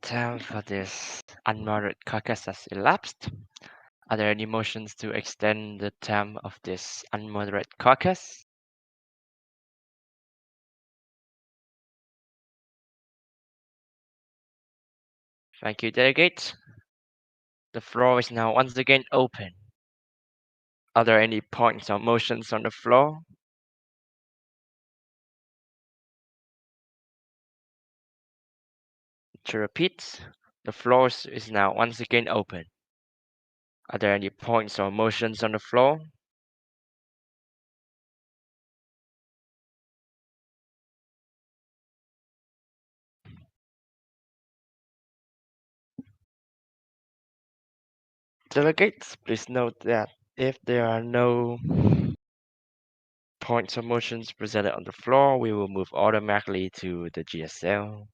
The time for this unmodered caucus has elapsed. Are there any motions to extend the term of this unmodered caucus? Thank you, delegates. The floor is now once again open. Are there any points or motions on the floor? To repeat, the floor is now once again open. Are there any points or motions on the floor? Delegates, please note that if there are no points or motions presented on the floor, we will move automatically to the GSL.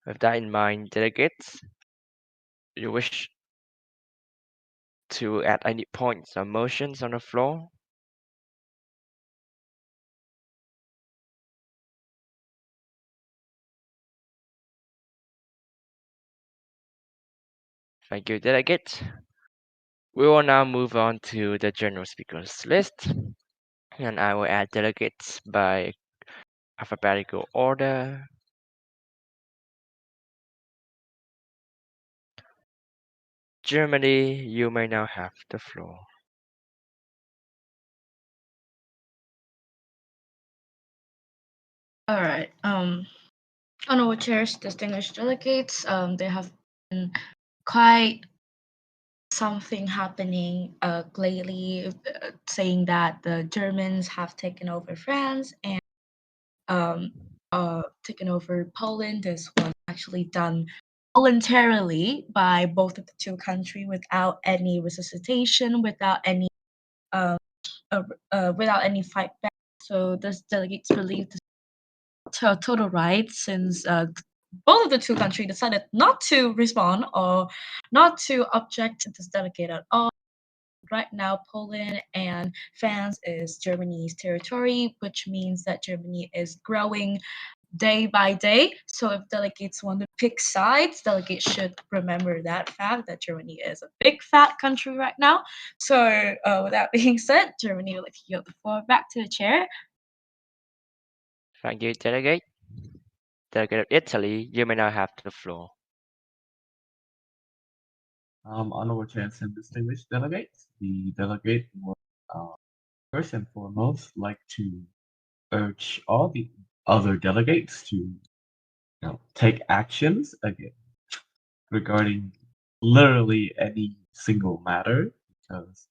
With that in mind, delegates, you wish to add any points or motions on the floor? Thank you, delegates. We will now move on to the general speakers list, and I will add delegates by alphabetical order. Germany, you may now have the floor. All right. Honorable chairs, distinguished delegates. There have been quite something happening lately, saying that the Germans have taken over France and taken over Poland. This was actually done voluntarily by both of the two countries without any resuscitation, um, without any fight back. So this delegates believe this total right since both of the two countries decided not to respond or not to object to this delegate at all. Right now, Poland and France is Germany's territory, which means that Germany is growing day by day. So if delegates want to pick sides, delegates should remember that fact that Germany is a big fat country right now. So with that being said, Germany would like to yield the floor back to the chair. Thank you, delegate. Delegate of Italy, you may now have the floor. Honorable chairs and distinguished delegates, the delegate would first and foremost like to urge all the other delegates to take actions again regarding literally any single matter because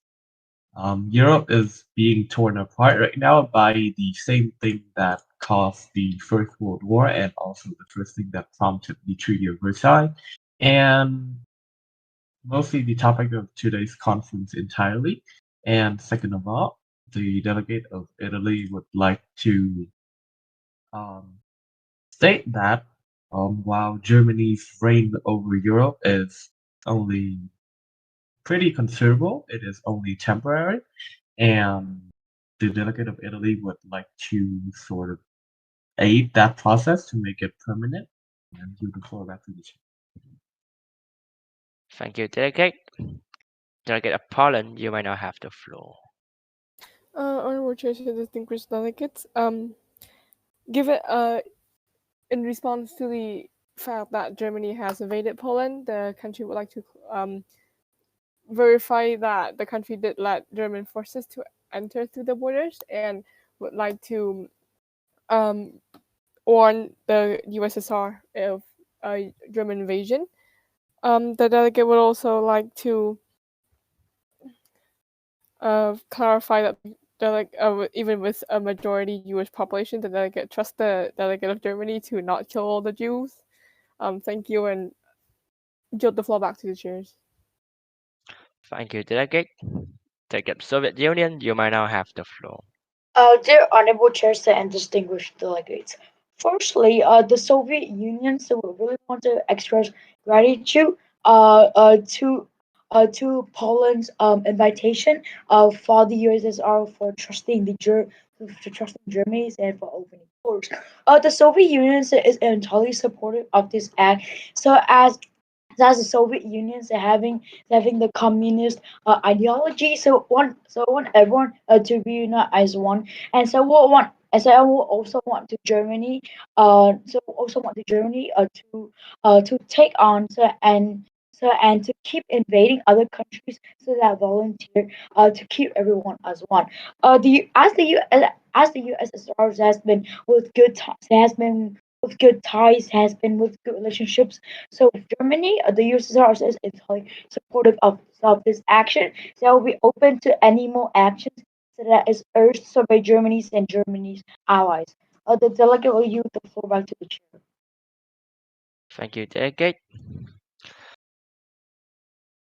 Europe is being torn apart right now by the same thing that caused the First World War and also the first thing that prompted the Treaty of Versailles. And mostly the topic of today's conference entirely. And second of all, the delegate of Italy would like to um, state that while Germany's reign over Europe is only pretty considerable, it is only temporary, and the delegate of Italy would like to sort of aid that process to make it permanent. And give the floor back to the chair. Thank you, delegate. Delegate of Poland, you may now have the floor. Honorable chairs and distinguished delegates, given in response to the fact that Germany has invaded Poland, the country would like to verify that the country did let German forces to enter through the borders and would like to warn the USSR of a German invasion. The delegate would also like to clarify that even with a majority Jewish population, the delegate trusts the delegate of Germany to not kill all the Jews. Thank you, and yield the floor back to the chairs. Thank you, delegate. Delegate of Soviet Union, you may now have the floor. Dear honorable chairs and distinguished delegates, firstly, the Soviet Union so we really want to express gratitude to Poland's invitation for the USSR for trusting the to trust in Germany and for opening doors. The Soviet Union is entirely supportive of this act. So as the Soviet Union is having the communist ideology, so want everyone to be united as one, and so we want. As I will also want to Germany, to take on and to keep invading other countries so that volunteer to keep everyone as one. As the USSR has been with good times, has been with good relationships. So Germany, the USSR is entirely supportive of this action. So we open to any more actions so that is urged so by Germany's allies. The delegate will yield the floor back to the chair. Thank you, Delegate.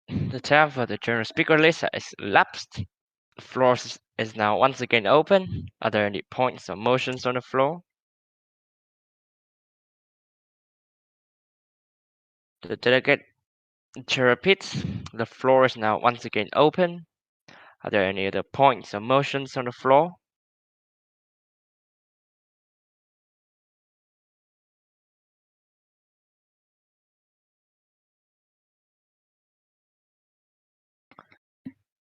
The tab for the general speaker list is elapsed. The floor is now once again open. Are there any points or motions on the floor? The delegate chair repeats. The floor is now once again open. Are there any other points or motions on the floor?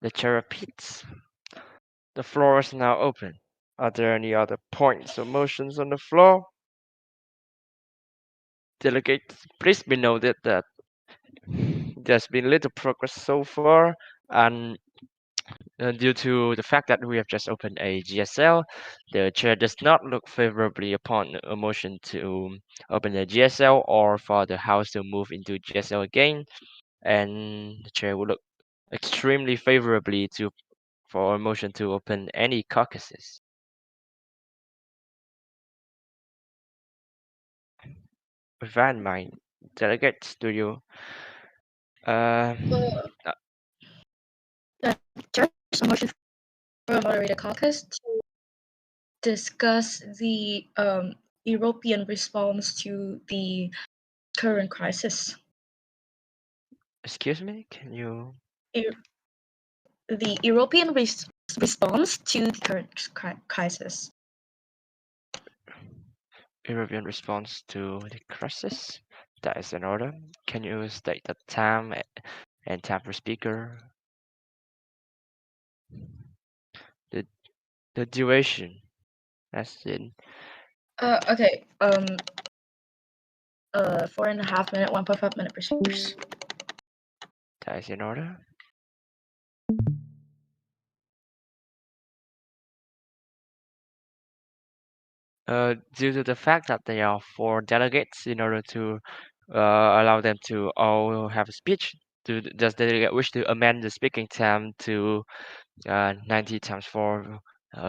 The chair repeats. The floor is now open. Are there any other points or motions on the floor? Delegates, please be noted that there's been little progress so far, and due to the fact that we have just opened a GSL, the chair does not look favorably upon a motion to open a GSL or for the House to move into GSL again, and the chair will look extremely favorably for a motion to open any caucuses. With that in mind, delegates, do you There's a motion for a moderated caucus to discuss the European response to the current crisis. excuse me? Can you? The European response to the current crisis. European response to the crisis. That is in order. Can you state the time and time per speaker? The duration. That's in. Okay. 4.5 minute, 1.5 minute per speakers. That is in order. Due to the fact that there are 4 delegates, in order to allow them to all have a speech, does the delegate wish to amend the speaking time to 90 times 4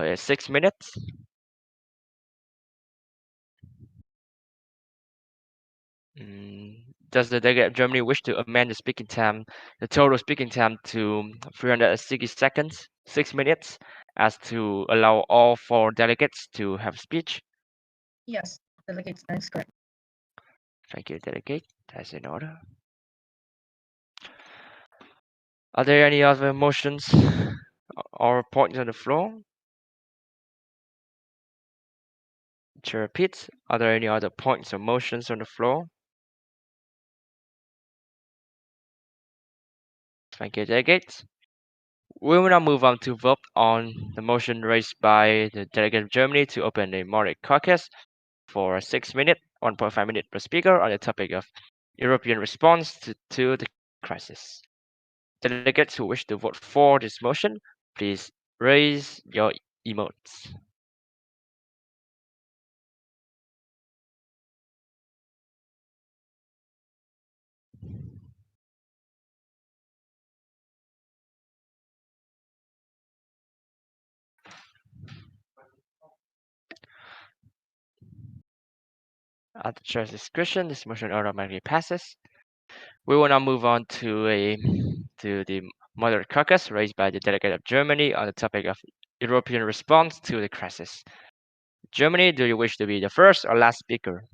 is 6 minutes? Does the delegate of Germany wish to amend the speaking time, the total speaking time to 360 seconds, 6 minutes, as to allow all 4 delegates to have speech? Yes, delegates, that is correct. Thank you, delegate. That's in order. Are there any other motions or points on the floor? Chair repeats. Are there any other points or motions on the floor? Thank you, delegates. We will now move on to vote on the motion raised by the delegate of Germany to open a moderate caucus for 6 minutes, 1.5 minutes per speaker on the topic of European response to the crisis. Delegates who wish to vote for this motion, please raise your emotes. At the chair's discretion, this motion automatically passes. We will now move on to the moderate caucus raised by the delegate of Germany on the topic of European response to the crisis. Germany, do you wish to be the first or last speaker?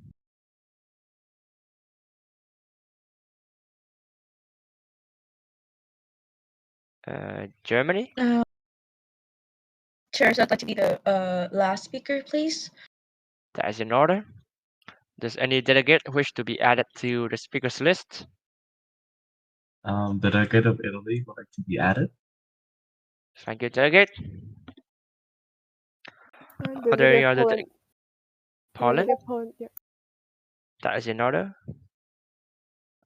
Germany? Chair, so I'd like to be the last speaker, please. That is in order. Does any delegate wish to be added to the speakers list? The delegate of Italy would like to be added. Thank you, delegate. Are there any Delegate other Poland. Poland? Delegate Poland, yeah. That is in order.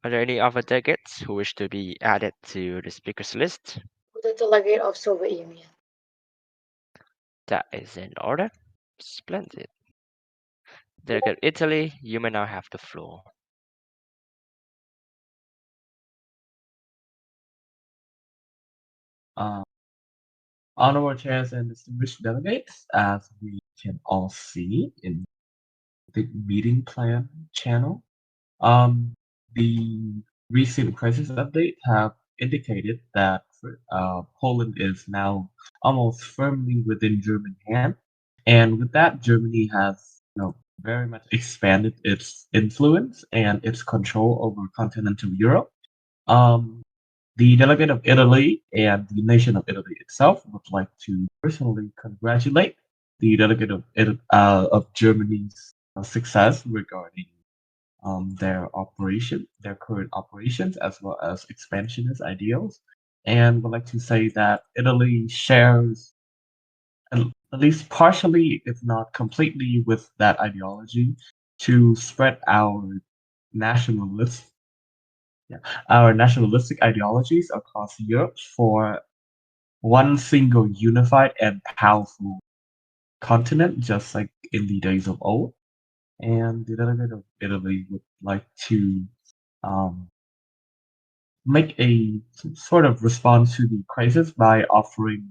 Are there any other delegates who wish to be added to the speakers list? The delegate of Soviet Union. That is in order. Splendid. Delegate Italy, you may now have the floor. Honorable chairs and distinguished delegates, as we can all see in the meeting plan channel, the recent crisis update have indicated that Poland is now almost firmly within German hand, and with that, Germany has very much expanded its influence and its control over continental Europe. The delegate of Italy and the nation of Italy itself would like to personally congratulate the delegate of Germany's success regarding their current operations, as well as expansionist ideals, and would like to say that Italy shares, at least partially, if not completely, with that ideology to spread nationalist, our nationalistic ideologies across Europe for one single unified and powerful continent, just like in the days of old. And the delegate of Italy would like to um, make a sort of response to the crisis by offering,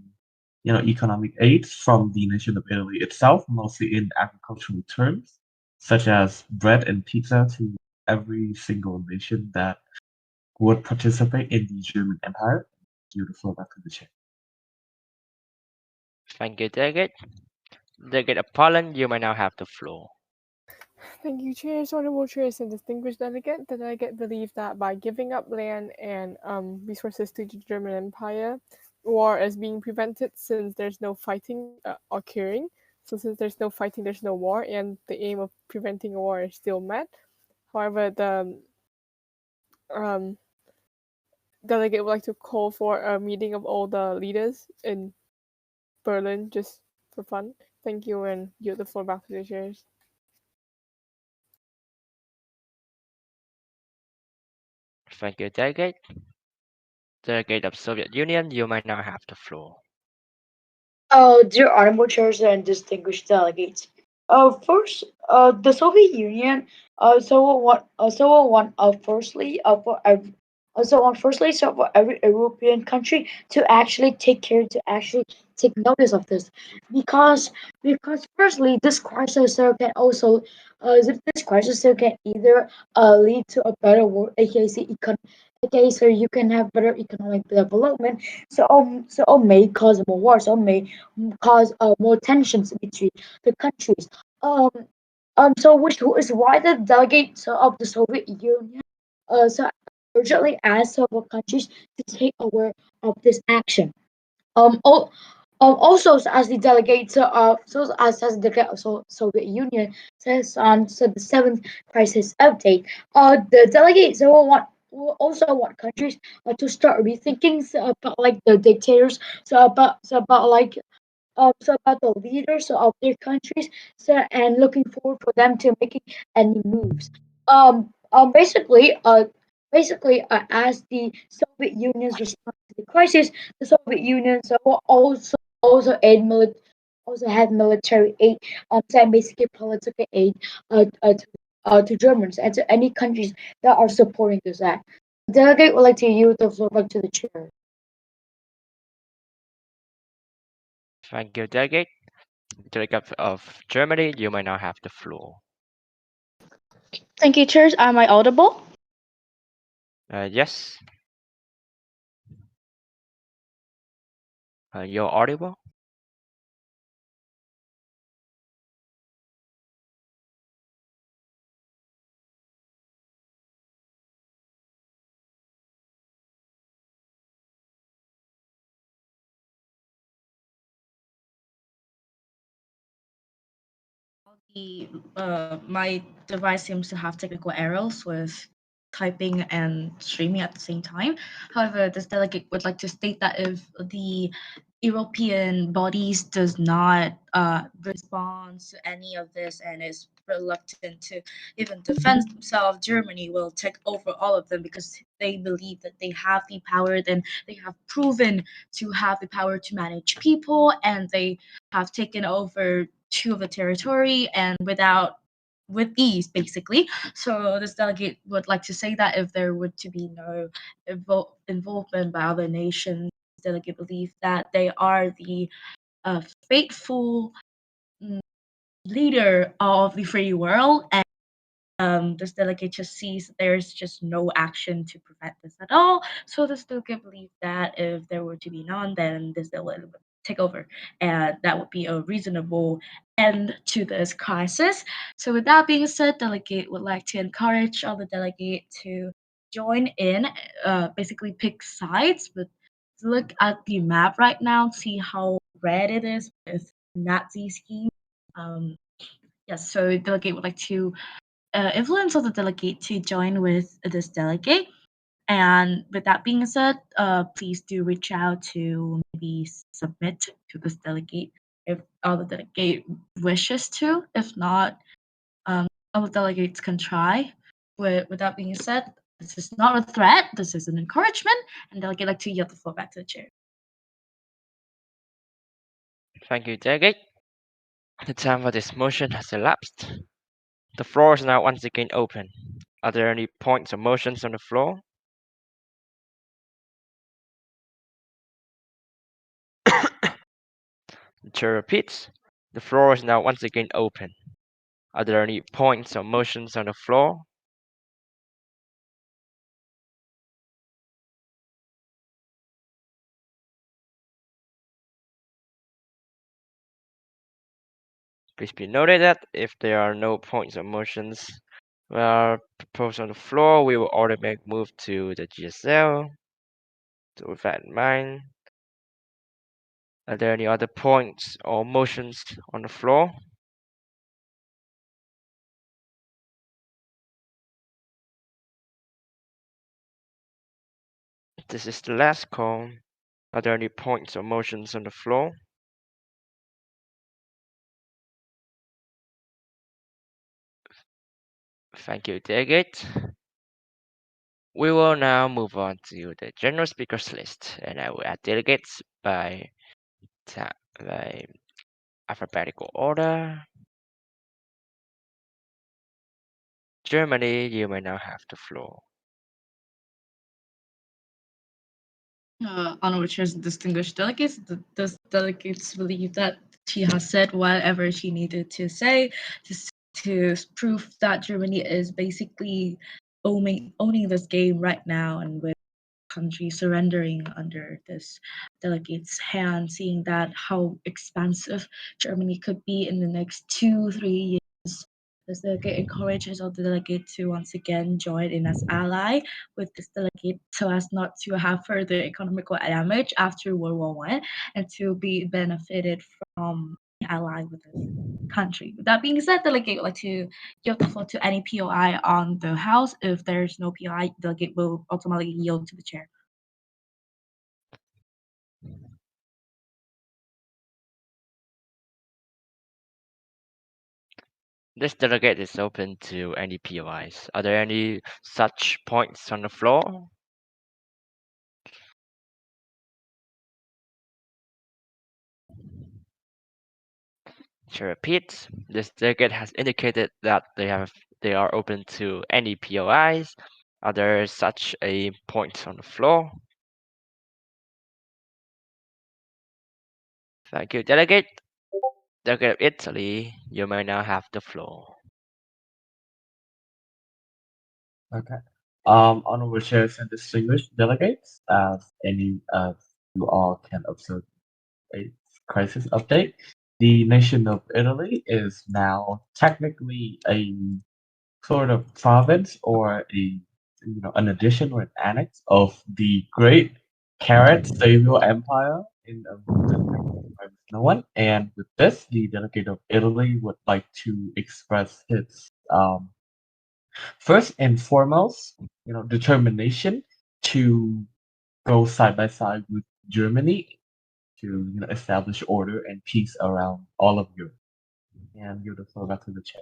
economic aid from the nation of Italy itself, mostly in agricultural terms, such as bread and pizza to every single nation that would participate in the German Empire. Give the floor back to the chair. Thank you, delegate. Delegate of Poland, you may now have the floor. Thank you, chairs, honorable chairs, and distinguished delegate. The delegate believes that by giving up land and resources to the German Empire, war is being prevented since there's no fighting occurring. So since there's no fighting, there's no war, and the aim of preventing a war is still met. However, the delegate would like to call for a meeting of all the leaders in Berlin just for fun. Thank you, and yield the floor back to the chairs. Thank you, delegate. Delegate of Soviet Union, you may now have the floor. Dear honorable chairs and distinguished delegates. First, the Soviet Union so for every European country to actually take notice of this, because firstly this crisis can also this crisis can either lead to a better world, aka so you can have better economic development, so may cause more wars, or may cause more tensions between the countries. Um, so which is why the delegates of the Soviet Union so urgently asked several countries to take aware of this action. Al- Also, as the delegate as the Soviet Union says on the seventh crisis update, the delegates will also want countries to start rethinking about like the dictators, so about the leaders of their countries, and looking forward for them to making any moves. As the Soviet Union's response to the crisis, the Soviet Union will also also had military aid, and basically political aid to Germans and to any countries that are supporting this act. The delegate would like to yield the floor back to the chair. Thank you, delegate. Delegate of Germany, you may now have the floor. Thank you, chairs. Am I audible? Yes. You're audible. My device seems to have technical errors with typing and streaming at the same time. However, this delegate would like to state that if the European bodies does not respond to any of this and is reluctant to even defend themselves, Germany will take over all of them because they believe that they have the power. Then they have proven to have the power to manage people, and they have taken over two of the territory and with ease, basically. So this delegate would like to say that if there were to be no involvement by other nations, delegate believe that they are the faithful mm, leader of the free world, and this delegate just sees that there's just no action to prevent this at all. So this delegate believe that if there were to be none, then this delegate would take over, and that would be a reasonable end to this crisis. So with that being said, delegate would like to encourage other delegate to join in, basically pick sides, but look at the map right now, see how red it is with Nazi scheme. Um, yes, so delegate would like to influence of the delegate to join with this delegate. And with that being said, please do reach out to maybe submit to this delegate if other delegate wishes to. If not, other delegates can try. With that being said, this is not a threat. This is an encouragement, and delegate like to yield the floor back to the chair. Thank you, delegate. The time for this motion has elapsed. The floor is now once again open. Are there any points or motions on the floor? The chair repeats. The floor is now once again open. Are there any points or motions on the floor? Please be noted that if there are no points or motions proposed on the floor, we will automatically move to the GSL. So with that in mind, are there any other points or motions on the floor? This is the last call. Are there any points or motions on the floor? Thank you, delegate. We will now move on to the general speakers list, and I will add delegates by alphabetical order. Germany, you may now have the floor. Honorable chairs and distinguished delegates, the delegates believe that she has said whatever she needed to say to prove that Germany is basically owning this game right now, and with country surrendering under this delegate's hand, seeing that how expansive Germany could be in the next 2-3 years. This delegate encourages all the delegate to once again join in as ally with this delegate so as not to have further economical damage after World War One, and to be benefited from ally with this country. With that being said, delegate would like to yield the floor to any POI on the House. If there's no POI, delegate will ultimately yield to the chair. This delegate is open to any POIs. Are there any such points on the floor? To repeat, this delegate has indicated that they are open to any POIs. Are there such a point on the floor? Thank you, delegate. Delegate of Italy, you may now have the floor. Okay. Honorable chairs and distinguished delegates, as you all can observe a crisis update, the nation of Italy is now technically a sort of province or an addition or an annex of the great Carrot Savior Empire in the No one. And with this, the delegate of Italy would like to express his first and foremost, determination to go side by side with Germany to establish order and peace around all of Europe. And give the floor back to the chair.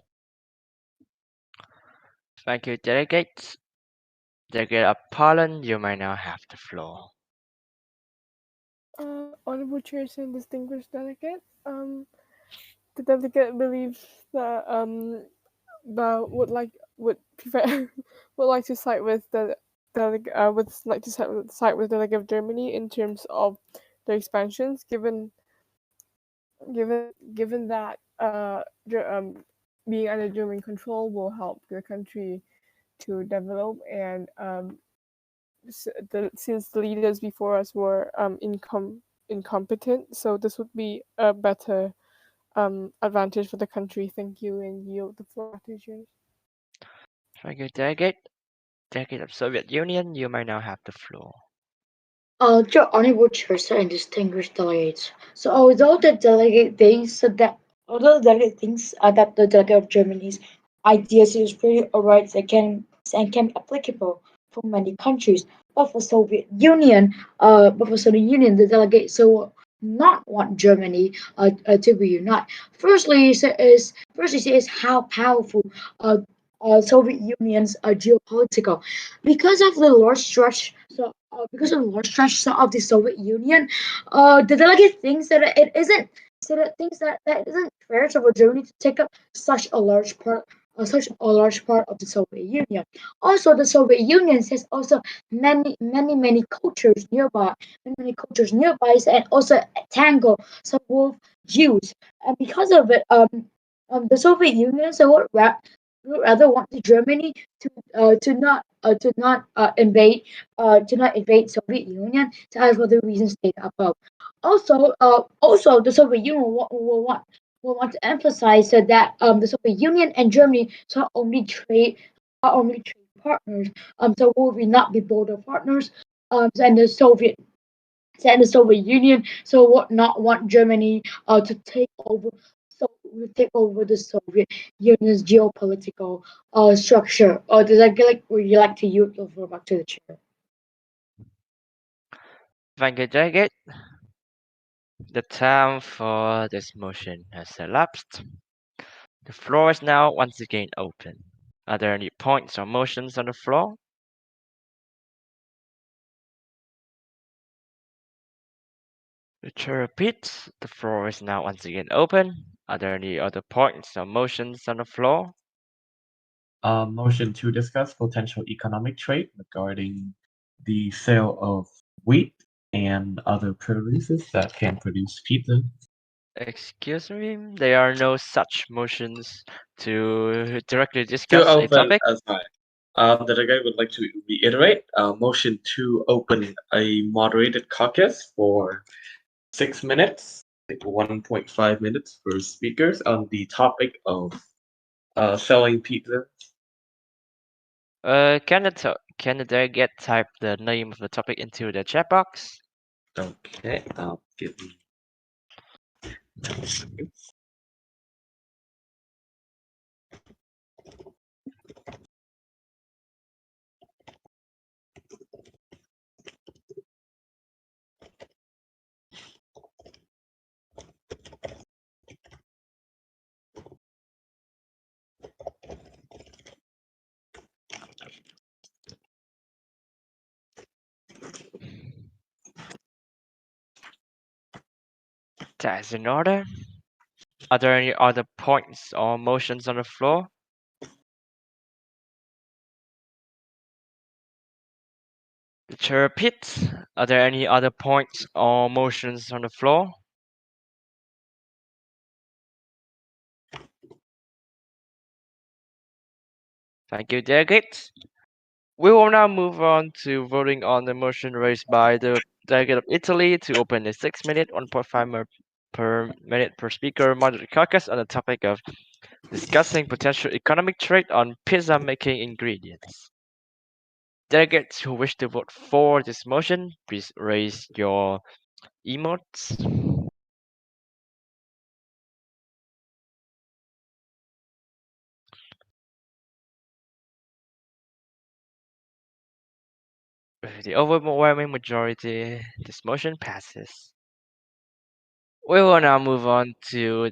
Thank you, delegates. Delegate of Poland, you may now have the floor. Honorable chairs and distinguished delegates, the delegate believes that would like to side with the delegate side with the delegate of Germany in terms of the expansions, given that being under German control will help the country to develop, and since the leaders before us were incompetent, so this would be a better advantage for the country. Thank you, and yield the floor to you. Thank you, delegate. Delegate of Soviet Union, you may now have the floor. Dear honorable chairs and distinguished delegates. So although the delegate thinks that the delegate of Germany's ideas is pretty alright and can be applicable for many countries, but for Soviet Union, the delegate so not want Germany to be united. Firstly, is how powerful Soviet Union's geopolitical because of the large stretch. Because of the large stretch of the Soviet Union, the delegate thinks that it isn't. So that thinks that it isn't fair for Germany to take up such a large part of the Soviet Union. Also, the Soviet Union has also many cultures nearby, and also tangle some with Jews. And because of it, the Soviet Union would rather want the Germany to not invade Soviet Union, as for the reasons stated above. Also, the Soviet Union will want to emphasize that the Soviet Union and Germany are only trade partners. So will we not be border partners? And the Soviet Union so would not want Germany to take over. So we take over the Soviet Union's geopolitical structure. Or does that would you like to yield the floor back to the chair? Thank you, delegate. The time for this motion has elapsed. The floor is now once again open. Are there any points or motions on the floor? The chair repeats, the floor is now once again open. Are there any other points or motions on the floor? Motion to discuss potential economic trade regarding the sale of wheat and other produces that can produce pizza. Excuse me, there are no such motions to directly To discuss a open, topic. sorry. The delegate would like to reiterate motion to open a moderated caucus for 6 minutes, like 1.5 minutes for speakers on the topic of selling pizza. Can the delegate type the name of the topic into the chat box? Okay, give me 10 seconds. That is in order. Are there any other points or motions on the floor? The chair repeats. Are there any other points or motions on the floor? Thank you, delegates. We will now move on to voting on the motion raised by the delegate of Italy to open a 6-minute, 1.5 per minute per speaker moderate caucus on the topic of discussing potential economic trade on pizza making ingredients. Delegates who wish to vote for this motion, please raise your emotes. With the overwhelming majority, this motion passes. We will now move on to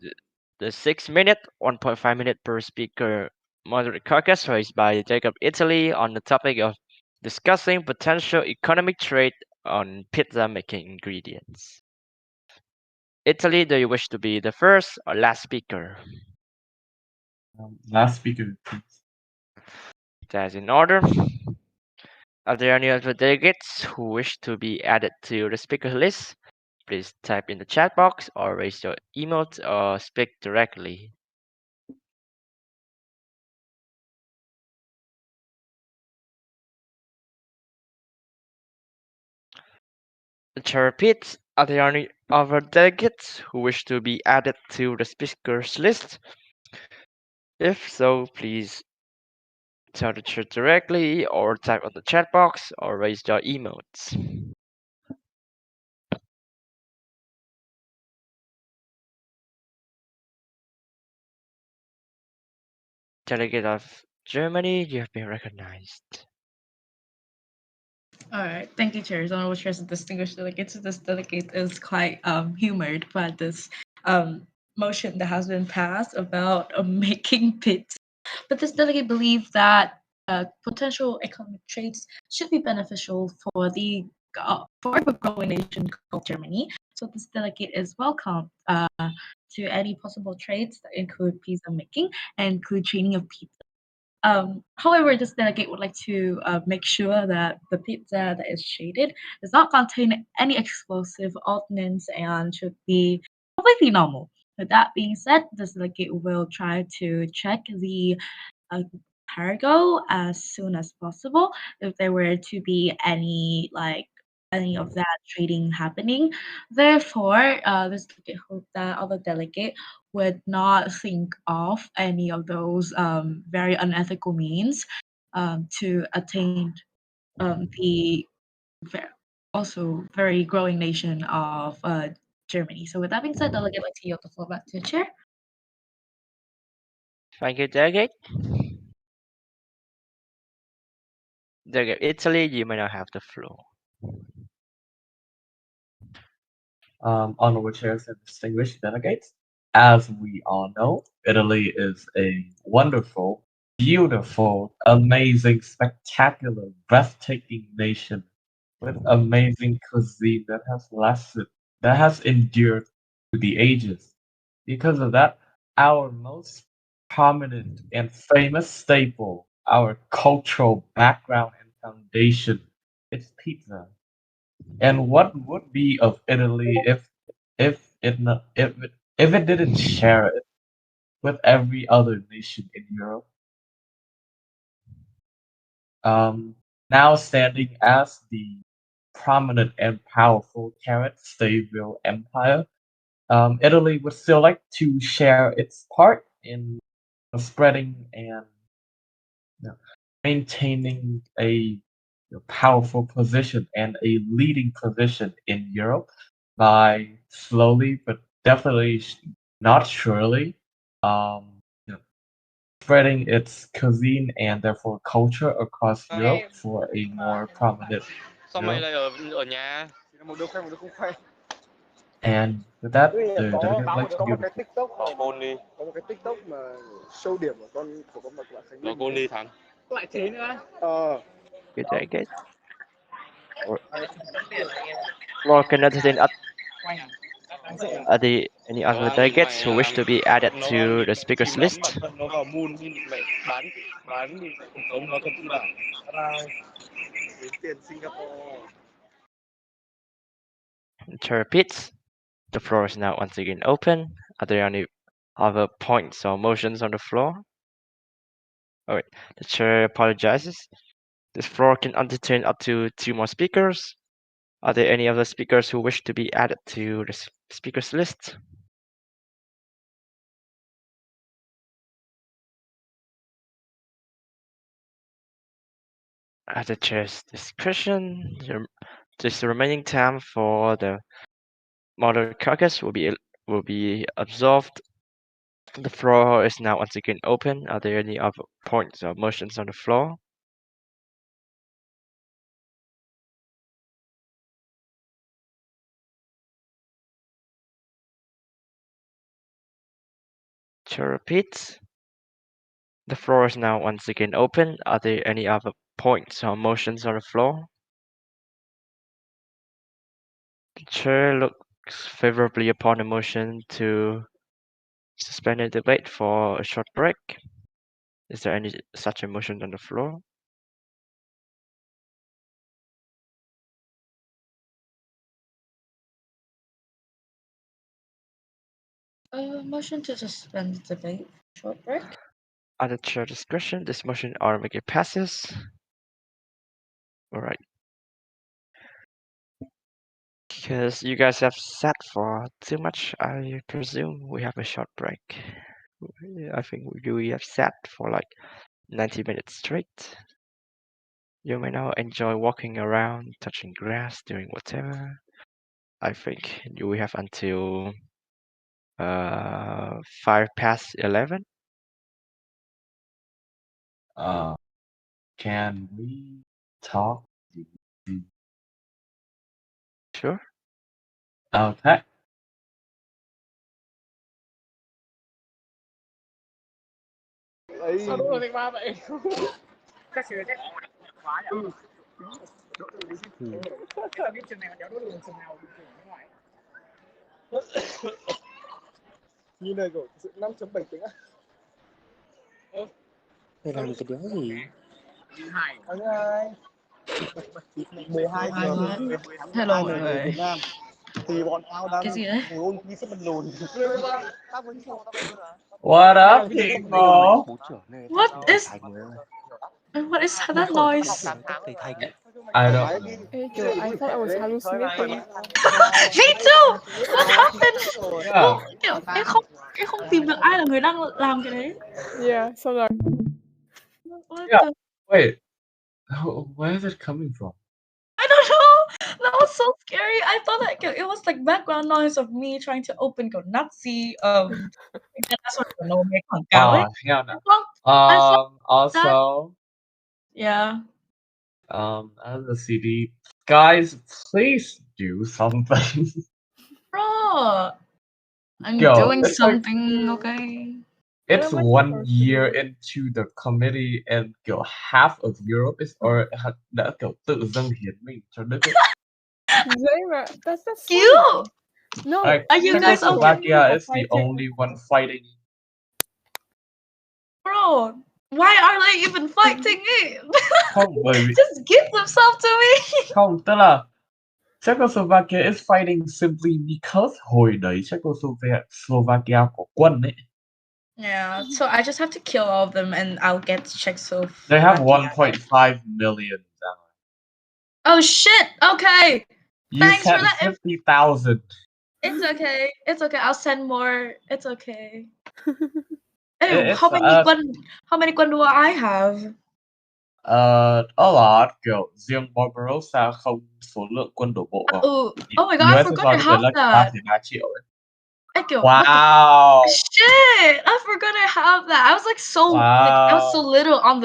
the 6-minute, 1.5 minute per speaker moderate caucus raised by Jacob Italy on the topic of discussing potential economic trade on pizza making ingredients. Italy, do you wish to be the first or last speaker? Last speaker, please. That's in order. Are there any other delegates who wish to be added to the speaker list? Please type in the chat box or raise your emote or speak directly. The chair repeats, are there any other delegates who wish to be added to the speakers list? If so, please tell the chair directly or type on the chat box or raise your emotes. Delegate of Germany, you have been recognized. All right, thank you, Chair. Honorable Chairs and distinguished delegates. This delegate is quite humored by this motion that has been passed about making pits. But this delegate believes that potential economic trades should be beneficial for a growing nation called Germany. So this delegate is welcome to any possible trades that include pizza making and include training of people. However, this delegate would like to make sure that the pizza that is shaded does not contain any explosive ordnance and should be completely normal. With that being said, this delegate will try to check the cargo as soon as possible if there were to be any of that trading happening. Therefore, this delegate hope that other delegate would not think of any of those very unethical means to attain the also very growing nation of Germany. So with that being said, delegate, I'd like to yield the floor back to the chair. Thank you, delegate. Delegate Italy, you may now have the floor. Honorable chairs and distinguished delegates, as we all know, Italy is a wonderful, beautiful, amazing, spectacular, breathtaking nation with amazing cuisine that has endured through the ages. Because of that, our most prominent and famous staple, our cultural background and foundation, is pizza. And what would be of Italy if it didn't share it with every other nation in Europe? Now standing as the prominent and powerful carrot stable empire, Italy would still like to share its part in spreading and maintaining a powerful position and a leading position in Europe by slowly but definitely not surely you know, spreading its cuisine and therefore culture across Europe for a more prominent Europe. And with that, the delegate would like to give the floor. Có một cái TikTok mà show điểm của con vật Khánh Linh. Lại thế nữa. Good delegate. Floor can entertain are there any other delegates who wish to be added to the speakers list? Nó vào moon thì mẹ bán cuộc sống nó thật là đến tiền Singapore. To repeat, the floor is now once again open. Are there any other points or motions on the floor? Alright, the chair apologizes. This floor can entertain up to 2 more speakers. Are there any other speakers who wish to be added to the speakers list? At the chair's discretion, the remaining time for the moderate caucus will be absolved. The floor is now once again open. Are there any other points or motions on the floor? To repeat, the floor is now once again open. Are there any other points or motions on the floor? The chair looks favorably upon a motion to suspend the debate for a short break. Is there any such a motion on the floor? Motion to suspend the debate. Short break. Under chair discretion, this motion automatically passes. All right. Because you guys have sat for too much, I presume we have a short break. I think we have sat for like 90 minutes straight. You may now enjoy walking around, touching grass, doing whatever. I think we have until 11:05. Can we talk? Sure. Okay. Sao đúng rồi thành ba vậy? Chắc sẽ khóa nhỉ? Là biết trường nào kéo đốt đường trường nào bị trường nước ngoài. Như này của sự 5.7 tiếng á. Mày làm cái đéo gì? Tháng 2 12 giờ Hello mọi giờ người. Việt Nam thì bọn tao đang Cái gì đấy? ngồi ôn thi sắp bật lùn. Tao vẫn chưa What up, people? Bố trưởng này What is thành người ơi. what is that noise? Thầy thành ấy. I don't. Hey, Joe, I thought I was hallucinating. Me too. What happened? Yeah. Kiểu em không tìm được ai là người đang làm cái đấy. Yeah, so like, What Yeah. the? Wait. Where is it coming from? I don't know. That was so scary. I thought that it was like background noise of me trying to open kiểu Nazi cái password của nó mấy quảng cáo ấy. Hang on now. Không, I thought Also, yeah. as a CD, guys, please do something. Bro, I'm Yo, doing it's like- something, okay? It's What am I 1 supposed to year do? into the committee and kiểu half of Europe is đã kiểu tự dâng hiến mình cho nước ấy. Dễ mà, that's You! No, Like, Are you guys okay? Czechoslovakia is the Fighting. only one fighting. Bro, why are they even fighting it? Không, bởi vì Just give themselves to me. không, tức là Czechoslovakia is fighting simply because hồi đấy Czechoslovakia có quân ấy. Yeah, so I just have to kill all of them and I'll get Czechoslovakia. They have 1.5 million. Oh shit! Okay, You Thanks for sent that 50,000. it's okay. It's okay. I'll send more. It's okay. Ew, It's, how many quân do I have? a lot. Kiểu riêng Barbarossa không số lượng quân đổ bộ vào. Oh my god, I forgot I have that. 3,3 triệu ấy. What Wow. the shit! I forgot I have that. I was like so I was so little on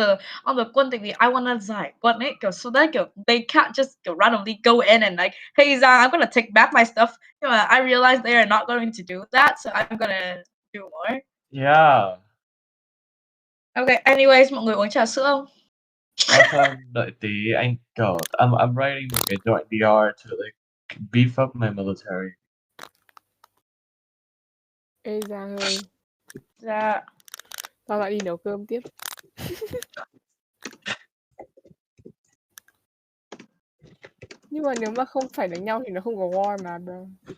the quân thing. I wanna giải quân ấy kiểu so that kiểu they can't just randomly go in and like, hey Zhang, I'm gonna take back my stuff. You know, I realized they are not going to do that, so I'm gonna do more. Yeah. Okay, anyways, mọi người uống trà sữa không? Also, đợi tí anh kiểu I'm writing a joint DR to like beef up my military. Ê Giang ơi, Dạ. tao lại đi nấu cơm tiếp. Nhưng mà nếu mà không phải đánh nhau thì nó không có war mà bro.